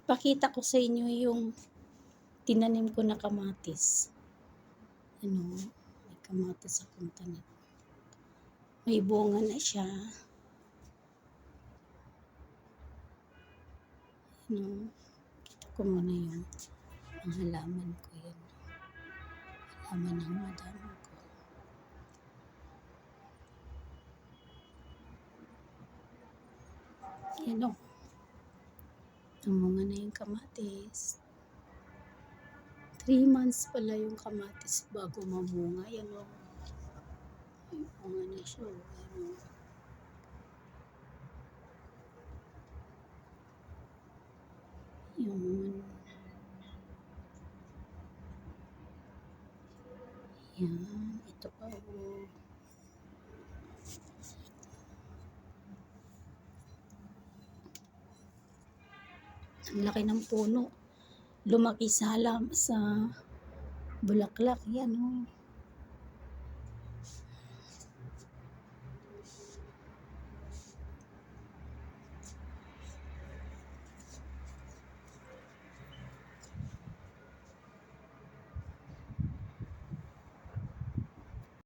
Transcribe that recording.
Pakita ko sa inyo yung tinanim ko na kamatis. Ano, may kamatis akong tanim. May bunga na siya. Ano, kita ko muna yung halaman ko yan. Halaman ng madam ko. Yan o. Tumunga na yung kamatis. 3 months pala yung kamatis bago mamunga. Yan o. May bunga na siya. Yan o. Yun. Yan. Ito pa o. Ang laki ng puno. Lumaki sa bulaklak. Yan o.